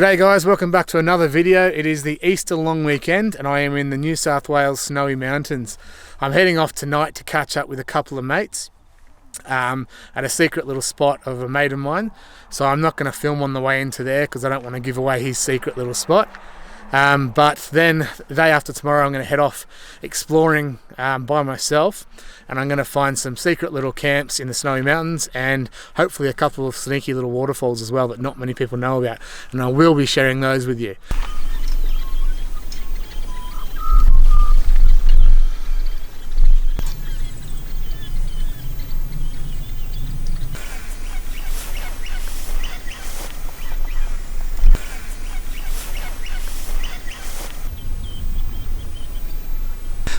G'day guys, welcome back to another video. It is the Easter long weekend and I am in the New South Wales snowy mountains. I'm heading off tonight to catch up with a couple of mates at a secret little spot of a mate of mine. So I'm not going to film on the way into there because I don't want to give away his secret little spot. But then the day after tomorrow I'm going to head off exploring by myself, and I'm going to find some secret little camps in the snowy mountains and hopefully a couple of sneaky little waterfalls as well that not many people know about, and I will be sharing those with you.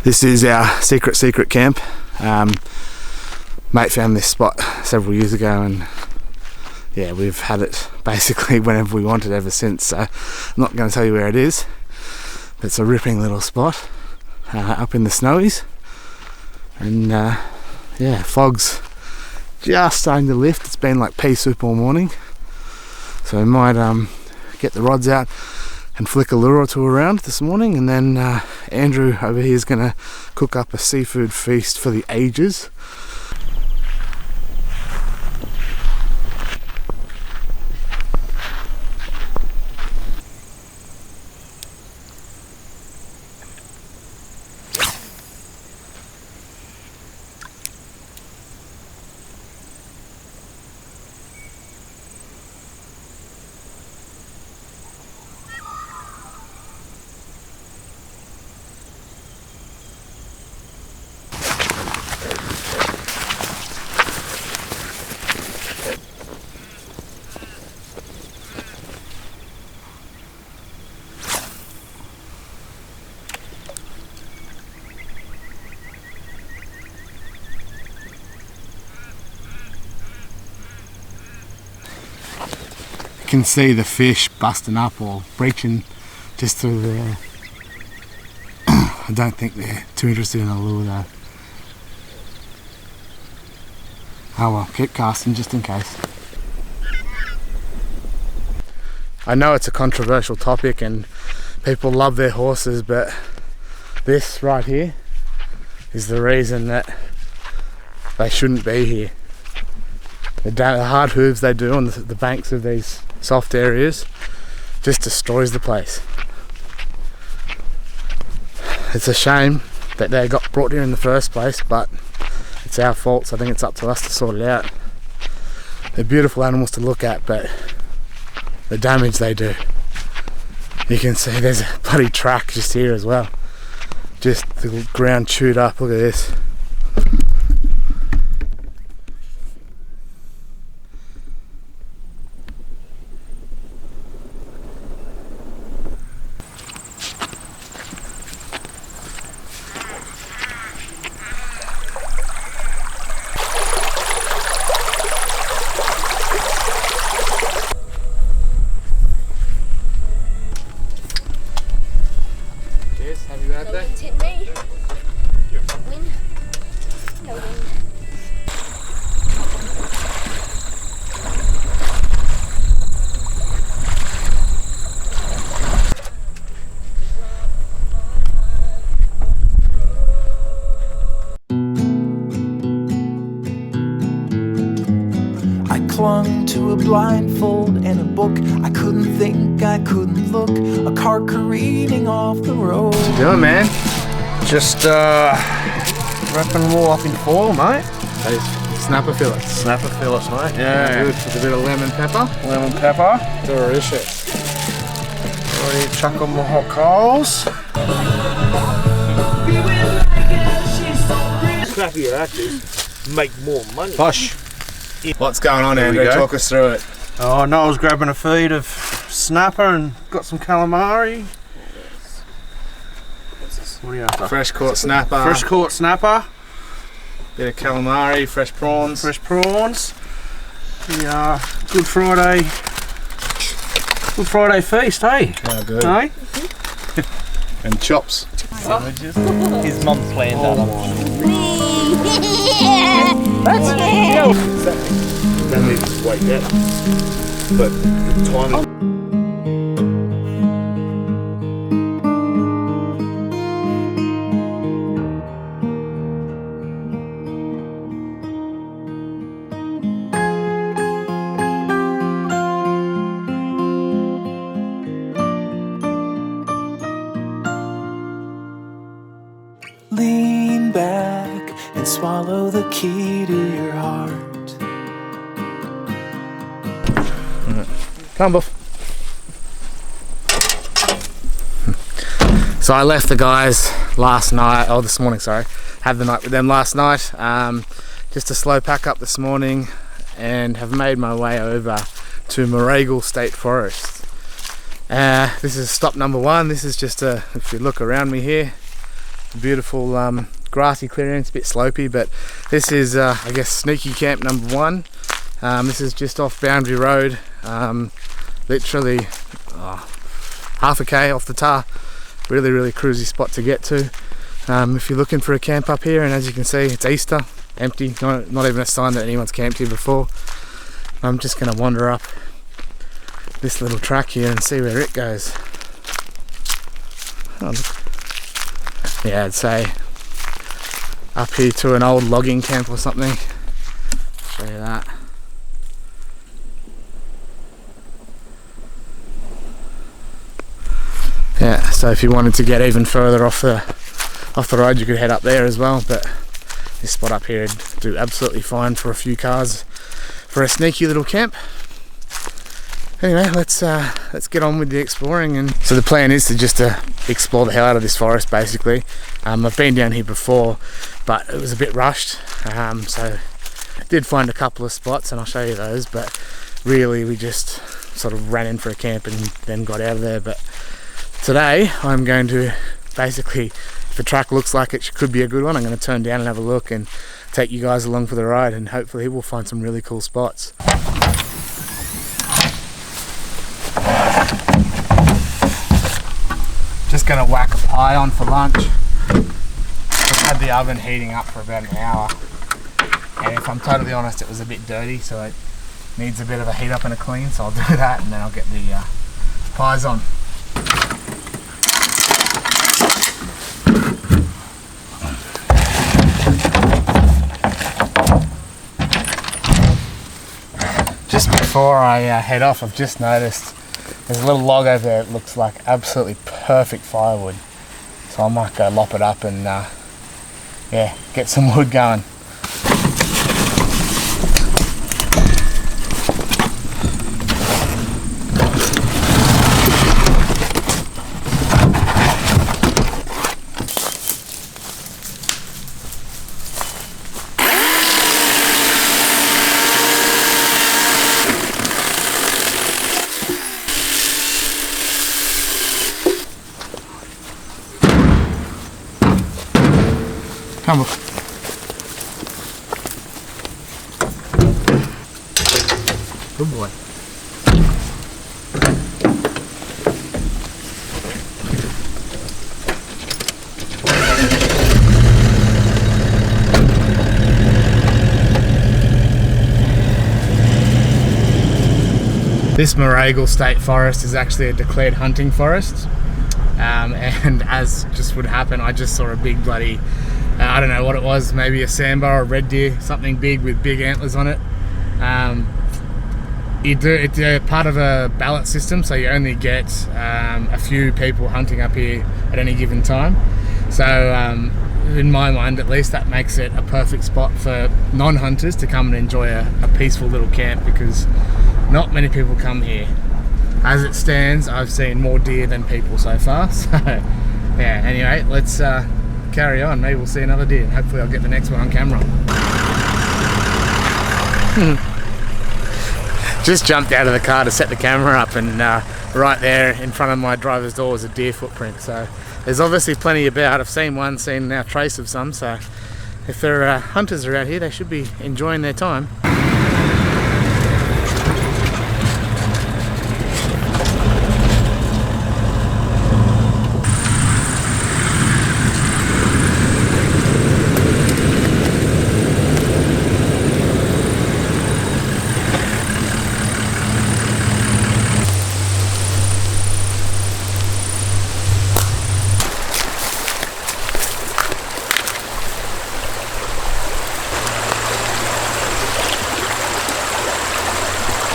This is our secret camp. Mate found this spot several years ago and yeah, we've had it basically whenever we want it ever since. So I'm not going to tell you where it is, but it's a ripping little spot up in the snowies. And yeah, fog's just starting to lift. It's been like pea soup all morning. So we might get the rods out and flick a lure or two around this morning, and then Andrew over here is going to cook up a seafood feast for the ages. You can see the fish busting up or breaching just through there. I don't think they're too interested in the lure though. Oh well, keep casting just in case. I know it's a controversial topic and people love their horses, but this right here is the reason that they shouldn't be here. The hard hooves they do on the banks of these soft areas just destroys the place. It's a shame that they got brought here in the first place, but it's our fault, so I think it's up to us to sort it out. They're beautiful animals to look at, but the damage they do. You can see there's a bloody track just here as well. Just the ground chewed up, look at this. Happy birthday. No wind's hit me. Wind. No wind. I clung to a blindfold and a book. I couldn't think, I couldn't look. A car careening off the road. What you doing, man? Just wrapping them all up in foil, mate. Those snapper fillets. Snapper fillets, mate. Yeah. Good, with a bit of lemon pepper. Lemon pepper. Delicious. Ready to chuck on my hot coals. Crappier actors make more money. Hush. What's going on, There we Andrew? go. Talk us through it. Oh, Noel's grabbing a feed of snapper and got some calamari. What are you after? Fresh caught snapper. Fresh caught snapper. Bit of calamari, fresh prawns. Fresh prawns. The Good Friday feast, hey? Oh, good. Hey? And chops. His mum's planned That's That needs to wait that. But the timing. swallow the key to your heart. Come on, Buff. So I left the guys last night, oh this morning, sorry. Had the night with them last night. Just a slow pack up this morning and have made my way over to Moragal State Forest. This is stop number 1. This is just if you look around me here, beautiful grassy clearing. It's a bit slopey, but this is I guess sneaky camp number 1. This is just off Boundary Road, literally half a K off the tar. Really cruisy spot to get to. If you're looking for a camp up here, and as you can see it's Easter, empty, not even a sign that anyone's camped here before. I'm just going to wander up this little track here and see where it goes. Oh, yeah, I'd say up here to an old logging camp or something. Show you that. Yeah, so if you wanted to get even further off the road, you could head up there as well, but this spot up here would do absolutely fine for a few cars for a sneaky little camp. Anyway, let's get on with the exploring. And so the plan is to just explore the hell out of this forest basically. I've been down here before, but it was a bit rushed, so I did find a couple of spots and I'll show you those, but really we just sort of ran in for a camp and then got out of there. But today I'm going to basically, if the track looks like it could be a good one, I'm going to turn down and have a look and take you guys along for the ride, and hopefully we'll find some really cool spots. Just going to whack a pie on for lunch. I've had the oven heating up for about an hour, and if I'm totally honest, it was a bit dirty, so it needs a bit of a heat up and a clean, so I'll do that and then I'll get the pies on. Just before I head off, I've just noticed there's a little log over there that looks like absolutely perfect firewood. So I might go lop it up and yeah, get some wood going. Come on. Good boy. This Moragal State Forest is actually a declared hunting forest, and as just would happen, I just saw a big bloody, I don't know what it was, maybe a sambar or a red deer, something big with big antlers on it. It's part of a ballot system, so you only get a few people hunting up here at any given time. So in my mind at least, that makes it a perfect spot for non-hunters to come and enjoy a peaceful little camp, because not many people come here. As it stands, I've seen more deer than people so far. So yeah, anyway, let's carry on. Maybe we'll see another deer, and hopefully I'll get the next one on camera. Just jumped out of the car to set the camera up, and right there in front of my driver's door was a deer footprint. So there's obviously plenty about. I've seen one, seen now trace of some, so if there are hunters around here, they should be enjoying their time.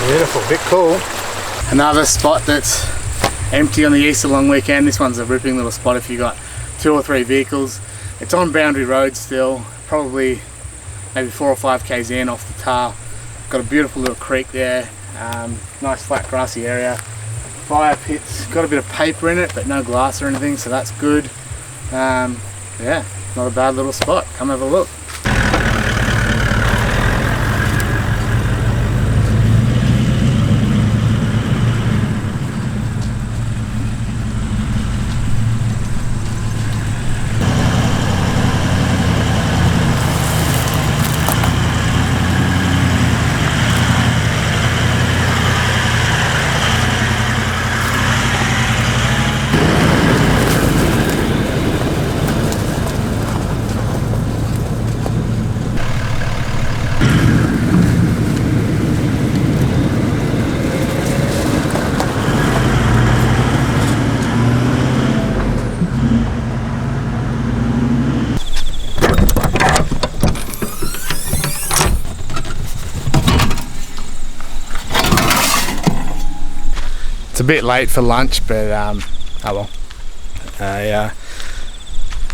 Beautiful, bit cool. Another spot that's empty on the Easter long weekend. This one's a ripping little spot if you got 2 or 3 vehicles. It's on Boundary Road still, probably maybe 4 or 5 k's in off the tar. Got a beautiful little creek there, nice flat grassy area. Fire pits, got a bit of paper in it but no glass or anything, so that's good. Yeah, not a bad little spot. Come have a look. It's a bit late for lunch, but oh well. I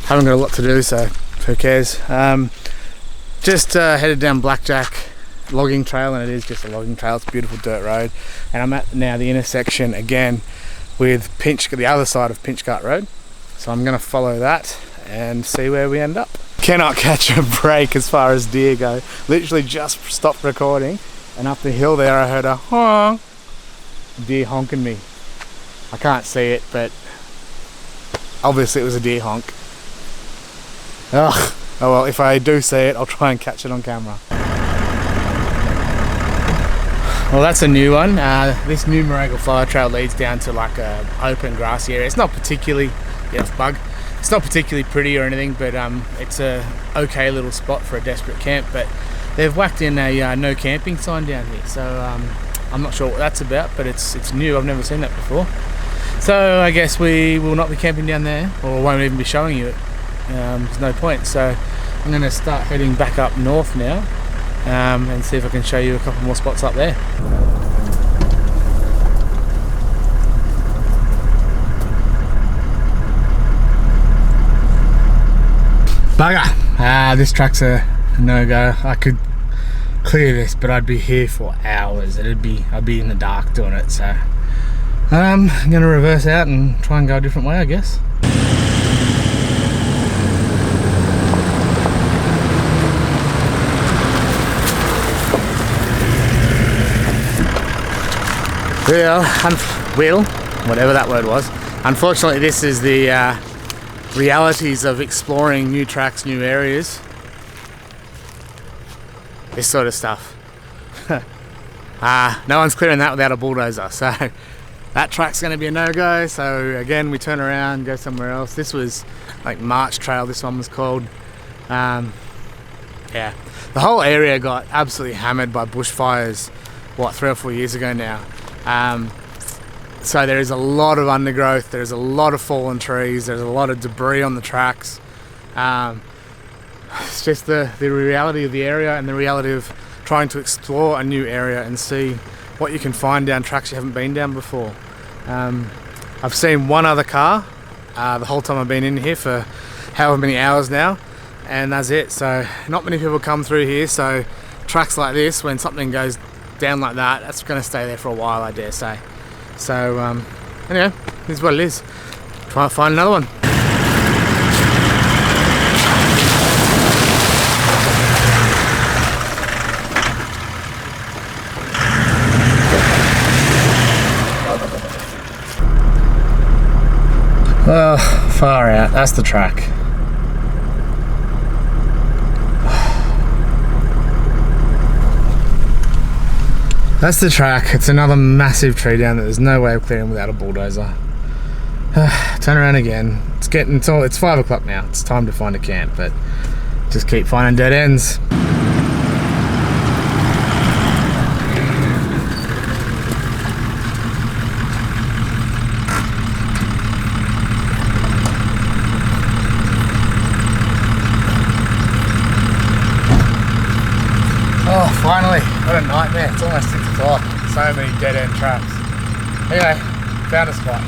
haven't got a lot to do, so who cares. Just headed down Blackjack logging trail, and it is just a logging trail. It's a beautiful dirt road, and I'm at now the intersection again with the other side of Pinchgut Road. So I'm going to follow that and see where we end up. Cannot catch a break as far as deer go. Literally just stopped recording, and up the hill there I heard a honk. Deer honking me. I can't see it, but obviously it was a deer honk. Ugh. Oh well, if I do see it, I'll try and catch it on camera. Well, that's a new one. This new Moragal Fire Trail leads down to like a open grassy area. It's not particularly, bug. It's not particularly pretty or anything, but it's a okay little spot for a desperate camp. But they've whacked in a no camping sign down here, so I'm not sure what that's about, but it's new. I've never seen that before. So I guess we will not be camping down there, or won't even be showing you it. There's no point. So I'm going to start heading back up north now, and see if I can show you a couple more spots up there. Bugger! This track's a no-go. I could clear this, but I'd be here for hours. I'd be in the dark doing it, so I'm gonna reverse out and try and go a different way, I guess. Whatever that word was. Unfortunately, this is the realities of exploring new tracks, new areas. This sort of stuff. No one's clearing that without a bulldozer, so that track's going to be a no-go. So again, we turn around, go somewhere else. This was like March Trail, this one was called. Yeah, the whole area got absolutely hammered by bushfires, what, 3 or 4 years ago now. So there is a lot of undergrowth, there's a lot of fallen trees, there's a lot of debris on the tracks. It's just the reality of the area and the reality of trying to explore a new area and see what you can find down tracks you haven't been down before. I've seen one other car the whole time I've been in here for however many hours now, and that's it. So not many people come through here, so tracks like this, when something goes down like that, that's going to stay there for a while, I dare say. So anyway, this is what it is. Try and find another one. Oh, far out. That's the track. That's the track. It's another massive tree down that there's no way of clearing without a bulldozer. Turn around again. It's 5 o'clock now. It's time to find a camp, but just keep finding dead ends. Oh, finally, what a nightmare. It's almost 6 o'clock. So many dead end traps. Anyway, found a spot.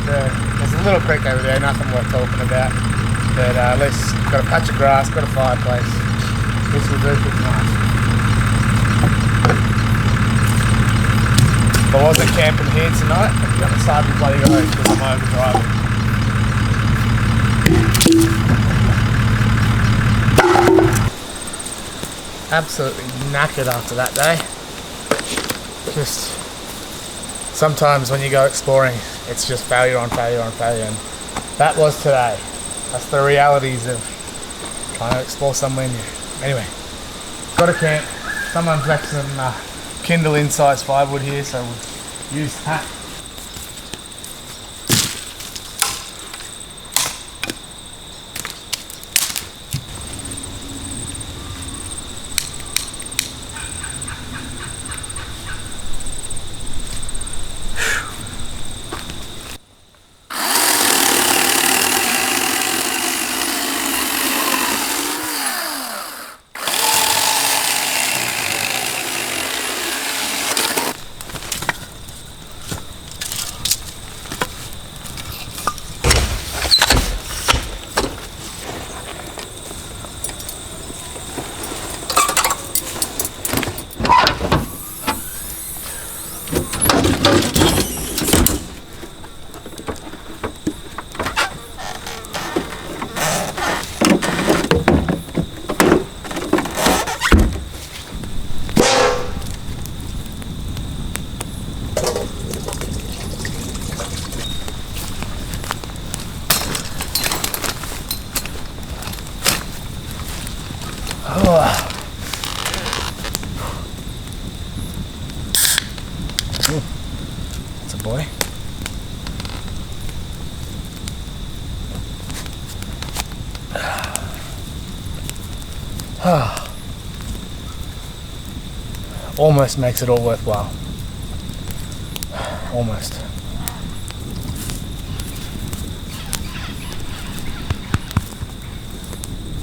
There's a little creek over there, nothing worth talking about. But at least got a patch of grass, got a fireplace. This will do for tonight. If I wasn't camping here tonight, I'd be on the side of the bloody road because I'm overdriving. Absolutely knackered after that day. Just sometimes when you go exploring, it's just failure on failure on failure, and that was today. That's the realities of trying to explore somewhere new. Anyway, got a camp. Someone's left some Kindle Insights firewood here, so we'll use that. That's a boy. Almost makes it all worthwhile. Almost.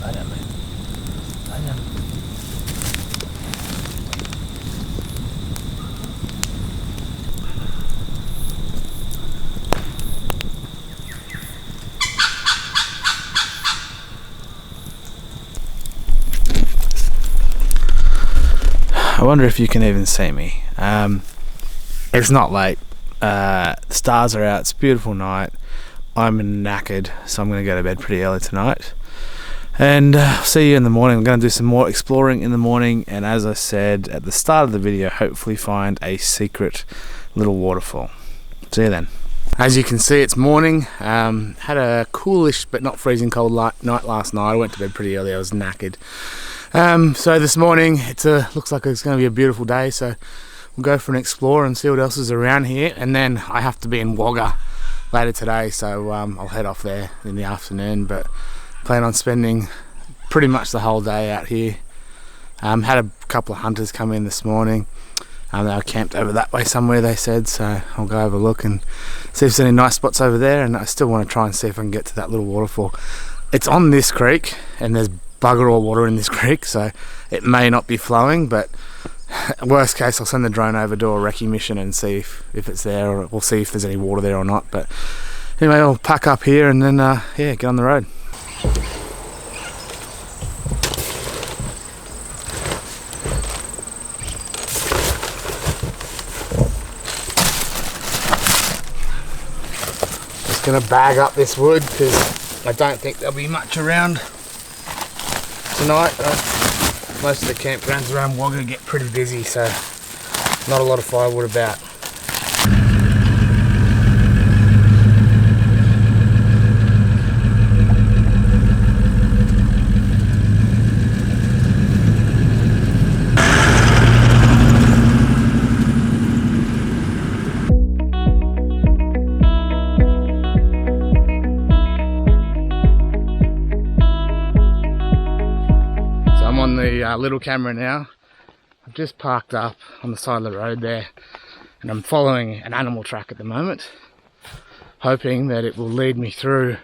I don't mean. I know. I wonder if you can even see me. It's not late. The stars are out. It's a beautiful night. I'm knackered, so I'm going to go to bed pretty early tonight. And I'll see you in the morning. I'm going to do some more exploring in the morning. And as I said at the start of the video, hopefully find a secret little waterfall. See you then. As you can see, it's morning. Had a coolish but not freezing cold night last night. I went to bed pretty early. I was knackered. So this morning it looks like it's going to be a beautiful day, so we'll go for an explore and see what else is around here. And then I have to be in Wagga later today, so I'll head off there in the afternoon, but plan on spending pretty much the whole day out here. Had a couple of hunters come in this morning. They were camped over that way somewhere, they said, so I'll go have a look and see if there's any nice spots over there. And I still want to try and see if I can get to that little waterfall. It's on this creek and there's bugger all water in this creek, so it may not be flowing, but worst case I'll send the drone over, do a recce mission and see if it's there, or we'll see if there's any water there or not. But anyway, I'll pack up here and then yeah, get on the road. Just gonna bag up this wood because I don't think there'll be much around tonight. Most of the campgrounds around Wagga get pretty busy, so not a lot of firewood about. Little camera now. I've just parked up on the side of the road there and I'm following an animal track at the moment, hoping that it will lead me through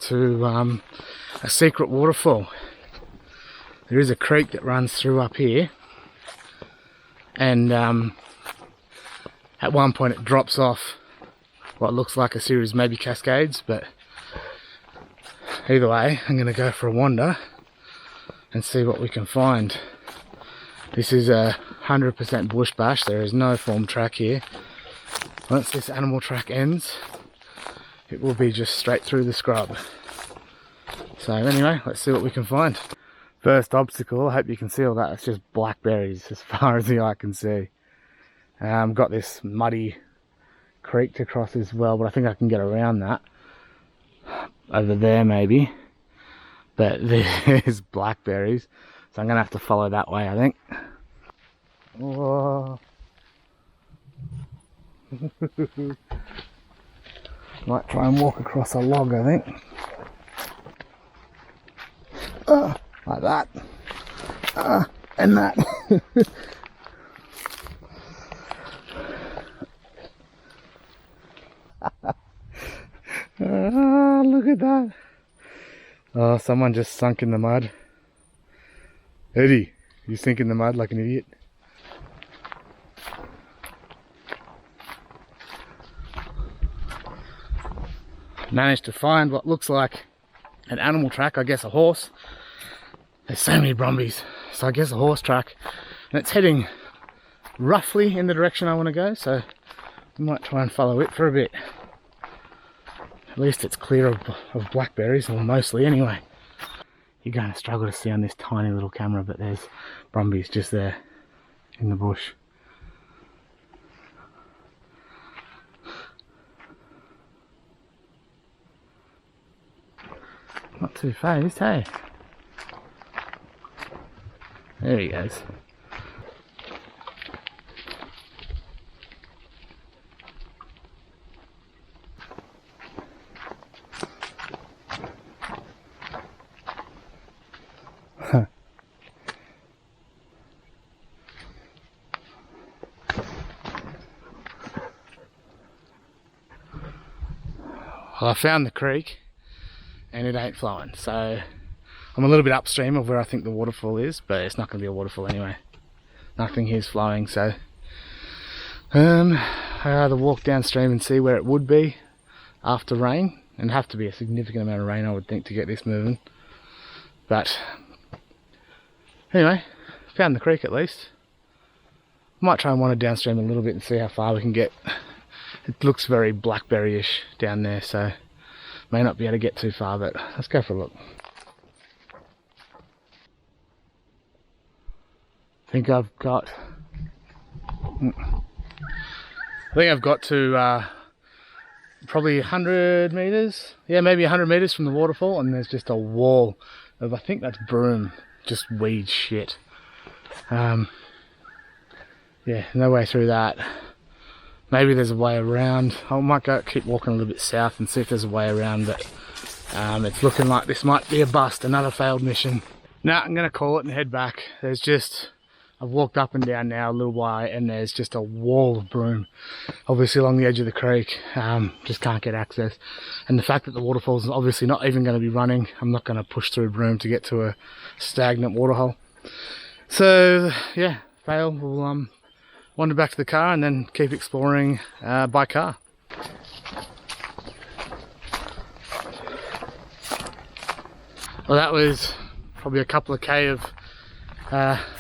to a secret waterfall. There is a creek that runs through up here, and at one point it drops off what looks like a series, maybe cascades, but Either way, I'm going to go for a wander and see what we can find. This is a 100% bush bash. There is no form track here. Once this animal track ends, it will be just straight through the scrub. So anyway, let's see what we can find. First obstacle, I hope you can see all that. It's just blackberries as far as the eye can see. Got this muddy creek to cross as well, but I think I can get around that. Over there maybe. But there's blackberries. So I'm going to have to follow that way, I think. Whoa. Might try and walk across a log, I think. Like that. And that. Look at that. Oh, someone just sunk in the mud. Eddie, you sink in the mud like an idiot. Managed to find what looks like an animal track, I guess a horse. There's so many Brumbies, so I guess a horse track. And it's heading roughly in the direction I want to go, so I might try and follow it for a bit. At least it's clear of blackberries, or mostly anyway. You're going to struggle to see on this tiny little camera, but there's Brumbies just there in the bush. Not too phased, hey? There he goes. Well, I found the creek and it ain't flowing, so I'm a little bit upstream of where I think the waterfall is, but it's not going to be a waterfall anyway. Nothing here's flowing, so I either walk downstream and see where it would be after rain, and have to be a significant amount of rain I would think to get this moving. But anyway, found the creek at least. Might try and wander downstream a little bit and see how far we can get. It looks very blackberry-ish down there, so may not be able to get too far, but let's go for a look. I think I've got to probably 100 meters. Yeah, maybe 100 meters from the waterfall, and there's just a wall of, I think that's broom, just weed shit. Yeah, no way through that. Maybe there's a way around. I might go keep walking a little bit south and see if there's a way around, but it's looking like this might be a bust, another failed mission. Nah, I'm gonna call it and head back. There's just, I've walked up and down now a little way, and there's just a wall of broom, obviously along the edge of the creek. Just can't get access. And the fact that the waterfall's obviously not even going to be running, I'm not going to push through broom to get to a stagnant waterhole. So yeah, fail. We'll wander back to the car and then keep exploring by car. Well, that was probably a couple of K of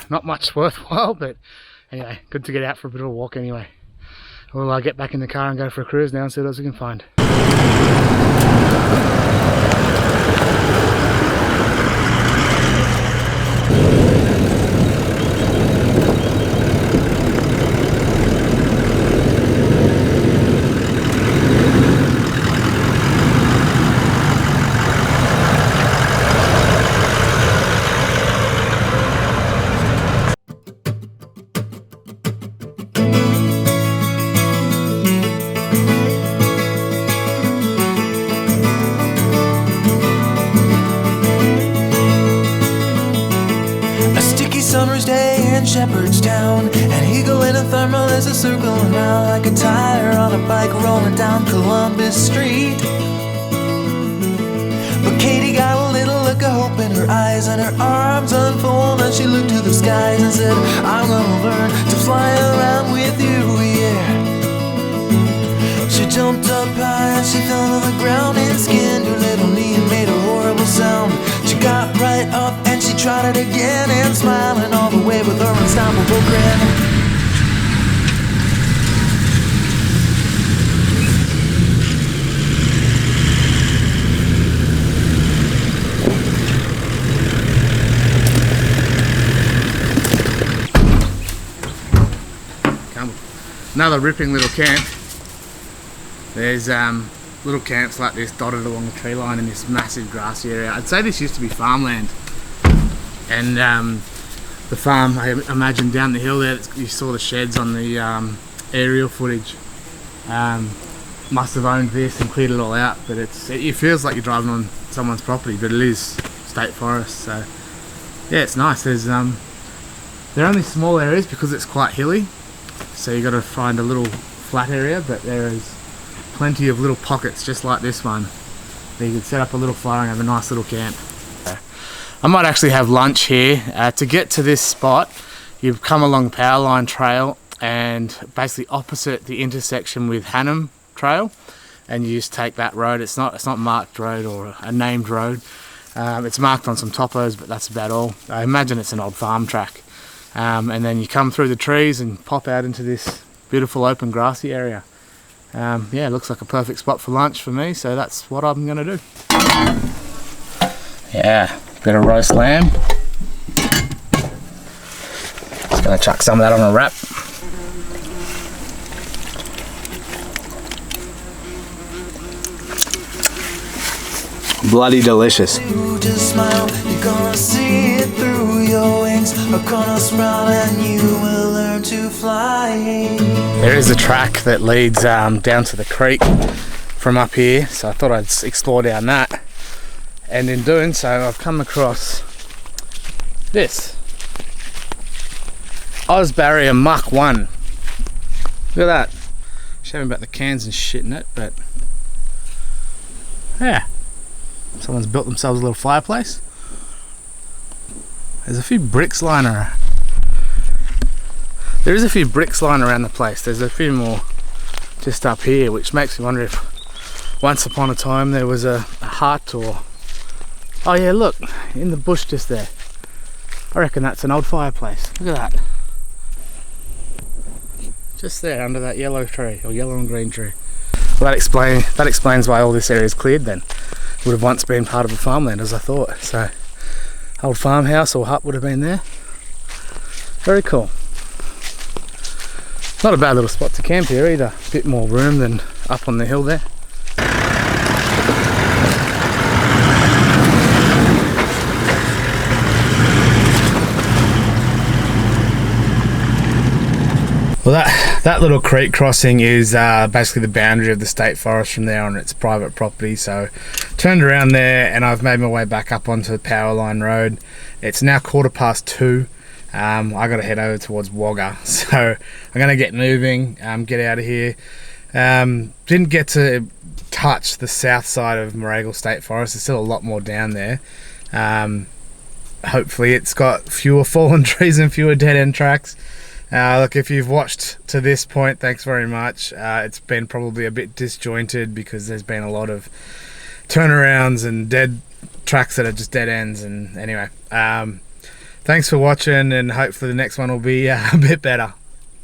not much worthwhile, but anyway, good to get out for a bit of a walk anyway. We'll get back in the car and go for a cruise now and see what else we can find. Summer's day in Shepherdstown, an eagle in a thermal is a circling round like a tire on a bike rolling down Columbus Street. But Katie got a little look of hope in her eyes, and her arms unfold and she looked to the skies and said, I'm gonna learn to fly around with you, yeah. She jumped up high and she fell to the ground and skinned her little knee and made a horrible tried it again and smiling all the way with her unstoppable grin. Another ripping little camp. There's little camps like this dotted along the tree line in this massive grassy area. I'd say this used to be farmland, and the farm, I imagine down the hill there, you saw the sheds on the aerial footage, must have owned this and cleared it all out, but it feels like you're driving on someone's property, but it is state forest. So yeah, it's nice. There's they're only small areas because it's quite hilly, so you got to find a little flat area, but there is plenty of little pockets just like this one where you can set up a little fire and have a nice little camp. I might actually have lunch here. To get to this spot, you've come along Powerline Trail and basically opposite the intersection with Hannam Trail, and you just take that road. It's not marked road or a named road. It's marked on some topos, but that's about all. I imagine it's an old farm track. And then you come through the trees and pop out into this beautiful open grassy area. Yeah, it looks like a perfect spot for lunch for me, so that's what I'm gonna do. Yeah, bit of roast lamb. Just gonna chuck some of that on a wrap. Bloody delicious. You just smile, you're gonna see it through your wings. Are gonna sprout and you will learn to fly. There is a track that leads down to the creek from up here, so I thought I'd explore down that. And in doing so, I've come across this Oz Barrier Mach 1. Look at that. Showing about the cans and shit in it, but yeah. Someone's built themselves a little fireplace. There's a few bricks lying around. There is a few bricks lying around the place. There's a few more just up here, which makes me wonder if once upon a time there was a hut or... Oh yeah, look, in the bush just there. I reckon that's an old fireplace. Look at that. Just there under that yellow tree, or yellow and green tree. Well, that explains why all this area is cleared then. Would have once been part of a farmland, as I thought. So, old farmhouse or hut would have been there. Very cool. Not a bad little spot to camp here either. A bit more room than up on the hill there. Well, that little creek crossing is basically the boundary of the state forest from there on. It's private property, so turned around there and I've made my way back up onto the Powerline Road. It's now 2:15. I got to head over towards Wagga, so I'm going to get moving, get out of here. Didn't get to touch the south side of Moragal State Forest. There's still a lot more down there. Hopefully it's got fewer fallen trees and fewer dead-end tracks. Look, if you've watched to this point, thanks very much. It's been probably a bit disjointed because there's been a lot of turnarounds and dead tracks that are just dead ends. And anyway, thanks for watching, and hopefully the next one will be a bit better.